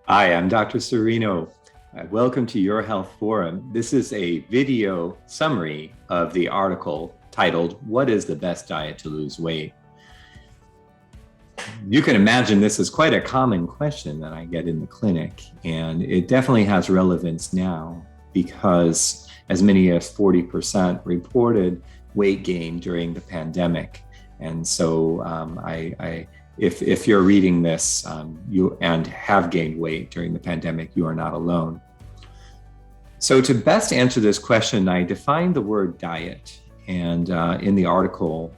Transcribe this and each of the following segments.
Hi, I'm Dr. Cirino. Welcome to Your Health Forum. This is a video summary of the article titled, "What is the best diet to lose weight?" You can imagine this is quite a common question that I get in the clinic, and it definitely has relevance now because as many as 40% reported weight gain during the pandemic. And so if you're reading this you and have gained weight during the pandemic, you are not alone. So to best answer this question, I defined the word diet. And in the article,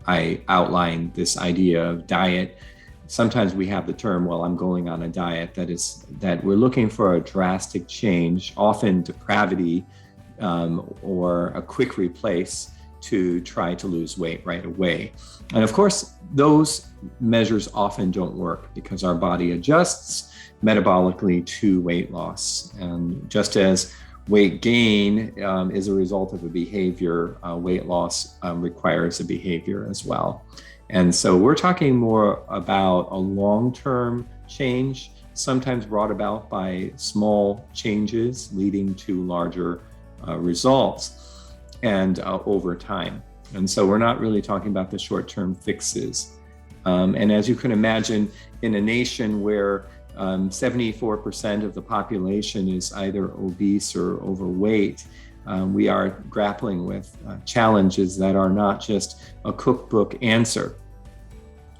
I outlined this idea of diet. Sometimes we have the term, well, I'm going on a diet, that we're looking for a drastic change, often depravity, or a quick replace to try to lose weight right away. And of course, those measures often don't work because our body adjusts metabolically to weight loss. And just as weight gain is a result of a behavior, weight loss requires a behavior as well. And so we're talking more about a long-term change, sometimes brought about by small changes leading to larger results and over time. And so we're not really talking about the short-term fixes. And as you can imagine, in a nation where 74% of the population is either obese or overweight, we are grappling with challenges that are not just a cookbook answer.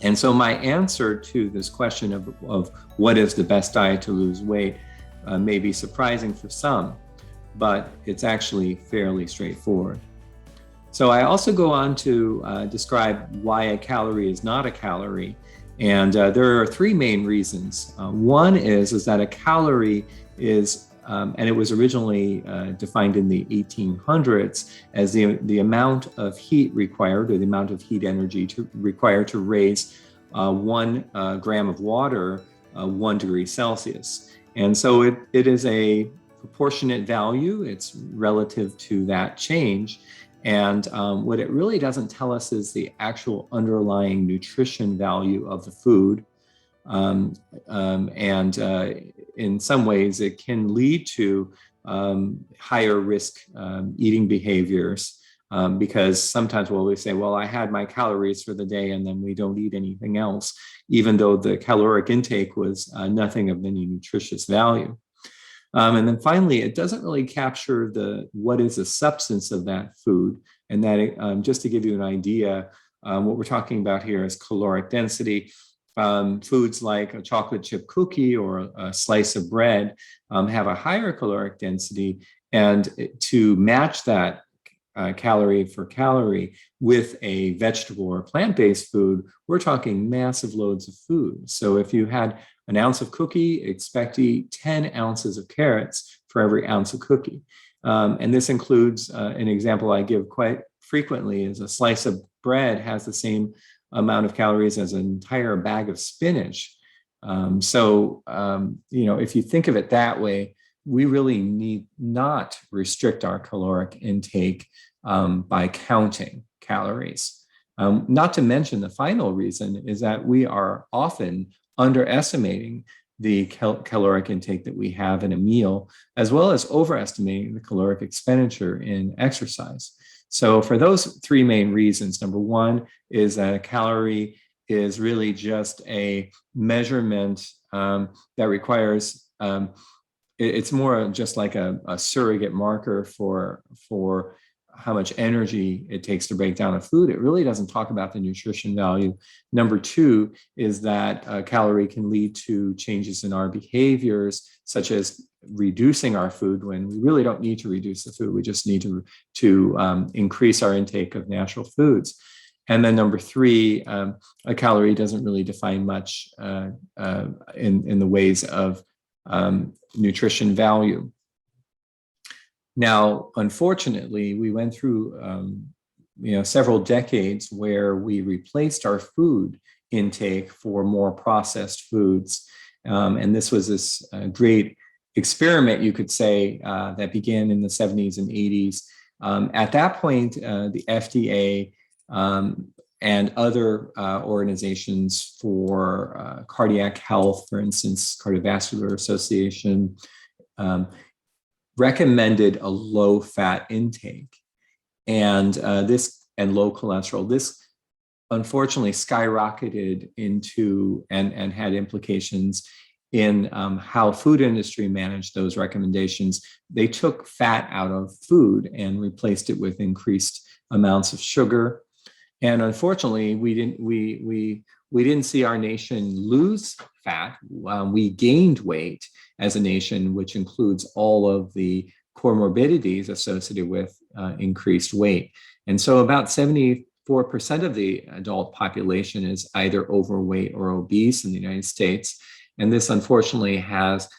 And so my answer to this question of what is the best diet to lose weight may be surprising for some, but it's actually fairly straightforward. So I also go on to describe why a calorie is not a calorie. And there are three main reasons. One is that a calorie is, and it was originally defined in the 1800s as the amount of heat required, or the amount of heat energy required to raise 1 gram of water 1 degree Celsius. And so it is a proportionate value. It's relative to that change. And what it really doesn't tell us is the actual underlying nutrition value of the food. In some ways, it can lead to higher risk eating behaviors because sometimes we say, well, I had my calories for the day and then we don't eat anything else, even though the caloric intake was nothing of any nutritious value. And then finally, it doesn't really capture what is the substance of that food. And that, just to give you an idea, what we're talking about here is caloric density. Foods like a chocolate chip cookie or a slice of bread have a higher caloric density. And to match that calorie for calorie with a vegetable or plant-based food, we're talking massive loads of food. So if you had an ounce of cookie, expect to eat 10 ounces of carrots for every ounce of cookie. And this includes an example I give quite frequently is a slice of bread has the same amount of calories as an entire bag of spinach. If you think of it that way, we really need not restrict our caloric intake by counting calories. Not to mention the final reason is that we are often underestimating the caloric intake that we have in a meal, as well as overestimating the caloric expenditure in exercise. So for those three main reasons, number one is that a calorie is really just a measurement that requires, it's more just like a surrogate marker for how much energy it takes to break down a food. It really doesn't talk about the nutrition value. Number two is that a calorie can lead to changes in our behaviors, such as reducing our food when we really don't need to reduce the food. We just need to increase our intake of natural foods. And then number three, a calorie doesn't really define much in the ways of nutrition value. Now, unfortunately, we went through several decades where we replaced our food intake for more processed foods. And this was this great experiment, you could say, that began in the 70s and 80s. At that point, the FDA and other organizations for cardiac health, for instance, Cardiovascular Association, recommended a low-fat intake, and this and low cholesterol. This unfortunately skyrocketed into and had implications in how food industry managed those recommendations. They took fat out of food and replaced it with increased amounts of sugar. And unfortunately, we didn't see our nation lose fat. We gained weight as a nation, which includes all of the comorbidities associated with increased weight. And so about 74% of the adult population is either overweight or obese in the United States. And this unfortunately has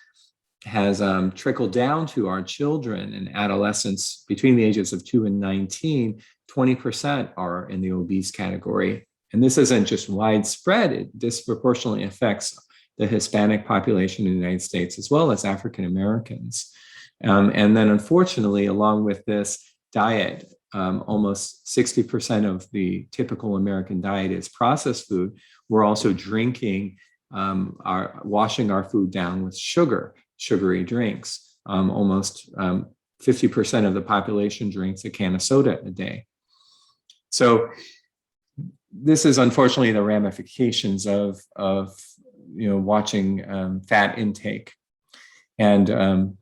trickled down to our children and adolescents between the ages of 2 and 19. 20% are in the obese category. And this isn't just widespread, it disproportionately affects the Hispanic population in the United States, as well as African Americans. And then unfortunately, along with this diet, almost 60% of the typical American diet is processed food. We're also drinking, washing our food down with sugary drinks. Almost 50% of the population drinks a can of soda a day. So this is unfortunately the ramifications of watching fat intake, and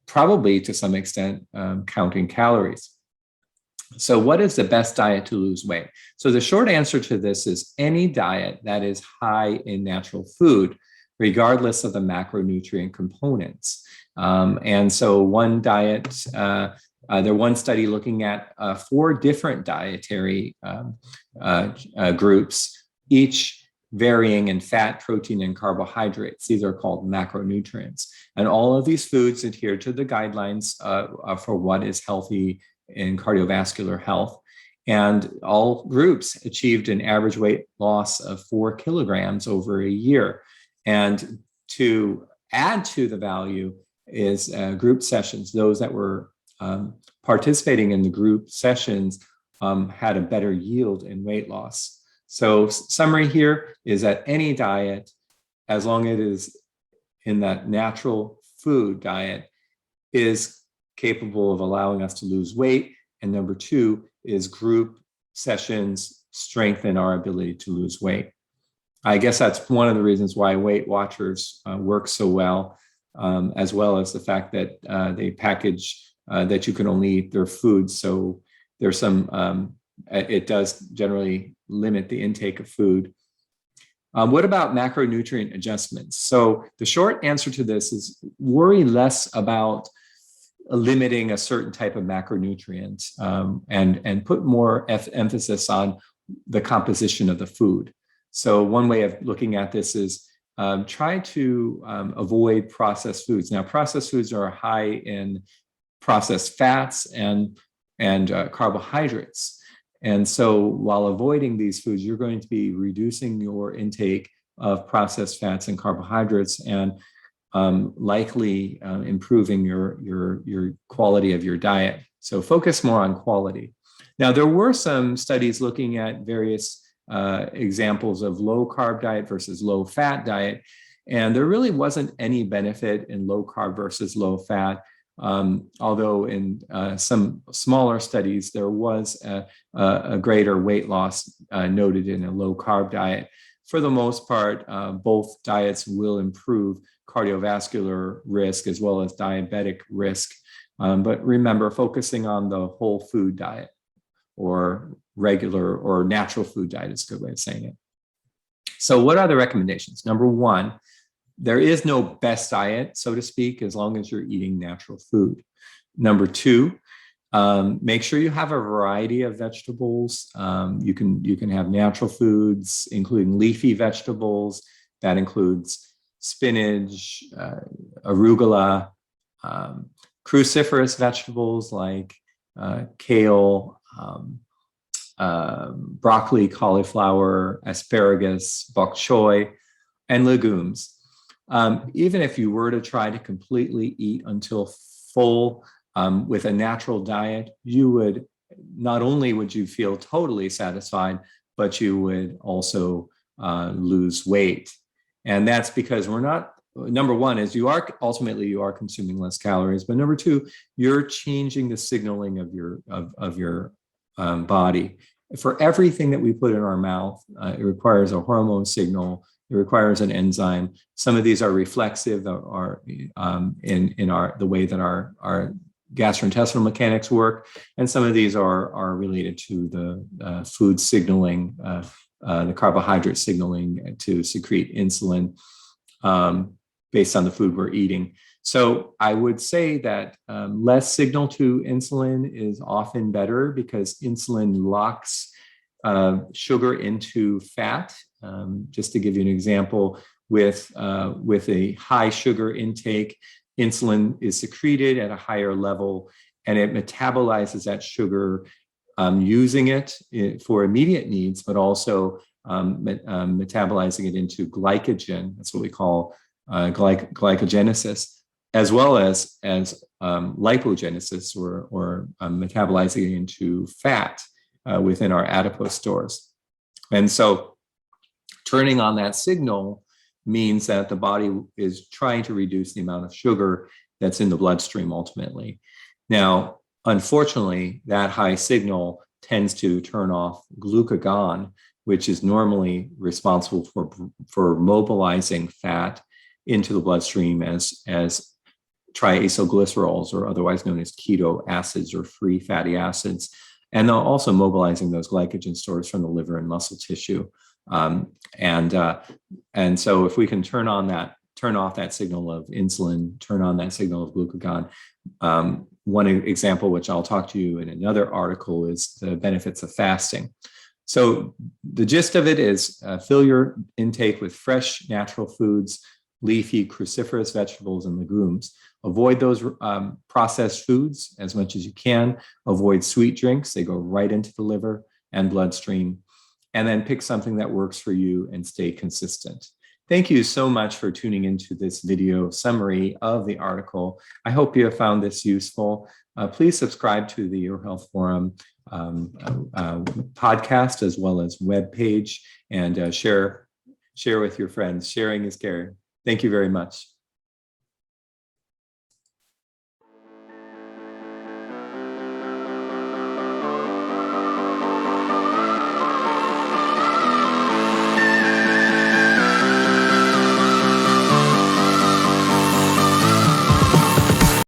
probably to some extent counting calories. So what is the best diet to lose weight? So the short answer to this is any diet that is high in natural food, regardless of the macronutrient components. And so one diet, one study looking at 4 different dietary groups, each varying in fat, protein, and carbohydrates. These are called macronutrients. And all of these foods adhere to the guidelines for what is healthy in cardiovascular health. And all groups achieved an average weight loss of 4 kilograms over a year. And to add to the value is group sessions. Those that were participating in the group sessions had a better yield in weight loss. So summary here is that any diet, as long as it is in that natural food diet, is capable of allowing us to lose weight. And number 2 is group sessions strengthen our ability to lose weight. I guess that's one of the reasons why Weight Watchers work so well as the fact that they package that you can only eat their food. So there's some, it does generally limit the intake of food. What about macronutrient adjustments? So the short answer to this is worry less about limiting a certain type of macronutrient and put more emphasis on the composition of the food. So one way of looking at this is try to avoid processed foods. Now, processed foods are high in processed fats and carbohydrates. And so while avoiding these foods, you're going to be reducing your intake of processed fats and carbohydrates and likely improving your quality of your diet. So focus more on quality. Now, there were some studies looking at various examples of low carb diet versus low fat diet. And there really wasn't any benefit in low carb versus low fat. Although in some smaller studies, there was a greater weight loss noted in a low carb diet. For the most part, both diets will improve cardiovascular risk as well as diabetic risk. But remember, focusing on the whole food diet or regular or natural food diet is a good way of saying it. So what are the recommendations? Number 1, there is no best diet, so to speak, as long as you're eating natural food. Number 2, make sure you have a variety of vegetables. You can have natural foods, including leafy vegetables. That includes spinach, arugula, cruciferous vegetables like kale, broccoli, cauliflower, asparagus, bok choy, and legumes. Even if you were to try to completely eat until full with a natural diet, you would not only would you feel totally satisfied, but you would also lose weight. And that's because we're not, number one is you are consuming less calories, but number two, you're changing the signaling of your body. For everything that we put in our mouth, it requires a hormone signal. It requires an enzyme. Some of these are reflexive, or in the way that our gastrointestinal mechanics work, and some of these are related to the food signaling, the carbohydrate signaling to secrete insulin based on the food we're eating. So I would say that less signal to insulin is often better, because insulin locks sugar into fat. Just to give you an example, with a high sugar intake, insulin is secreted at a higher level, and it metabolizes that sugar, using it for immediate needs, but also metabolizing it into glycogen. That's what we call glycogenesis, as well as lipogenesis, or metabolizing it into fat within our adipose stores. And so turning on that signal means that the body is trying to reduce the amount of sugar that's in the bloodstream ultimately. Now, unfortunately, that high signal tends to turn off glucagon, which is normally responsible for mobilizing fat into the bloodstream as triacylglycerols, or otherwise known as keto acids or free fatty acids, and also mobilizing those glycogen stores from the liver and muscle tissue. And so if we can turn off that signal of insulin, turn on that signal of glucagon. One example, which I'll talk to you in another article, is the benefits of fasting. So the gist of it is fill your intake with fresh, natural foods, leafy, cruciferous vegetables and legumes. Avoid those processed foods as much as you can. Avoid sweet drinks. They go right into the liver and bloodstream. And then pick something that works for you and stay consistent. Thank you so much for tuning into this video summary of the article. I hope you have found this useful. Please subscribe to the Your Health Forum podcast, as well as webpage, and share with your friends. Sharing is caring. Thank you very much.